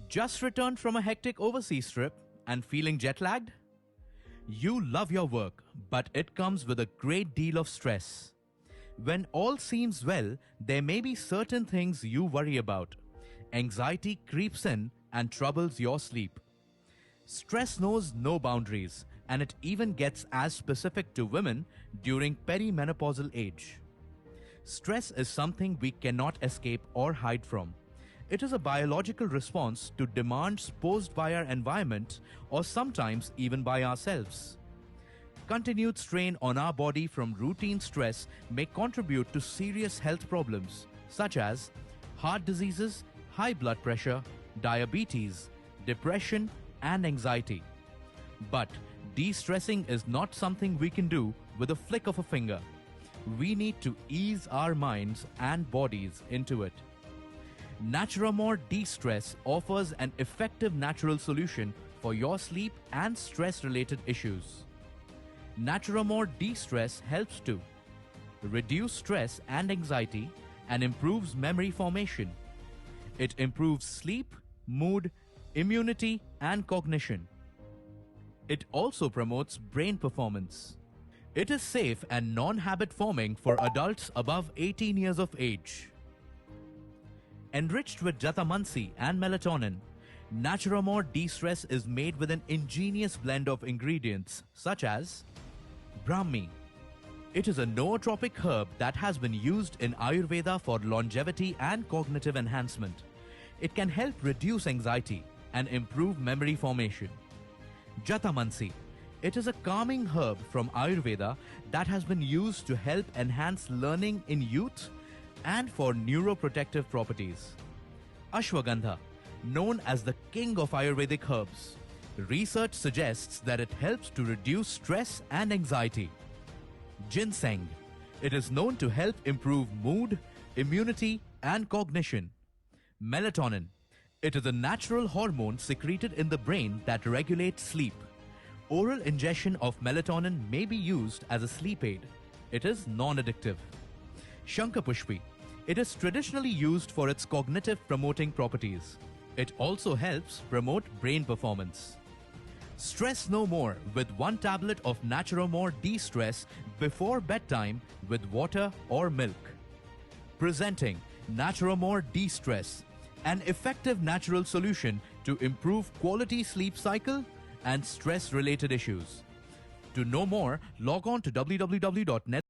Just returned from a hectic overseas trip and feeling jet lagged? You love your work, but it comes with a great deal of stress. When all seems well, there may be certain things you worry about. Anxiety creeps in and troubles your sleep. Stress knows no boundaries, and it even gets as specific to women during perimenopausal age. Stress is something we cannot escape or hide from. It is a biological response to demands posed by our environment or sometimes even by ourselves. Continued strain on our body from routine stress may contribute to serious health problems such as heart diseases, high blood pressure, diabetes, depression, and anxiety. But de-stressing is not something we can do with a flick of a finger. We need to ease our minds and bodies into it. Naturamore De-Stress offers an effective natural solution for your sleep and stress-related issues. Naturamore De-Stress helps to reduce stress and anxiety and improves memory formation. It improves sleep, mood, immunity, and cognition. It also promotes brain performance. It is safe and non-habit forming for adults above 18 years of age. Enriched with Jatamansi and melatonin, Naturamore De-Stress is made with an ingenious blend of ingredients such as Brahmi. It is a nootropic herb that has been used in Ayurveda for longevity and cognitive enhancement. It can help reduce anxiety and improve memory formation. Jatamansi. It is a calming herb from Ayurveda that has been used to help enhance learning in youth and for neuroprotective properties. Ashwagandha, known as the king of Ayurvedic herbs. Research suggests that it helps to reduce stress and anxiety. Ginseng. It is known to help improve mood, immunity, and cognition. Melatonin. It is a natural hormone secreted in the brain that regulates sleep. Oral ingestion of melatonin may be used as a sleep aid. It is non-addictive. Shankapushpi. It is traditionally used for its cognitive promoting properties. It also helps promote brain performance. Stress no more with one tablet of Naturamore De-Stress before bedtime with water or milk. Presenting Naturamore De-Stress, an effective natural solution to improve quality sleep cycle and stress-related issues. To know more, log on to www.net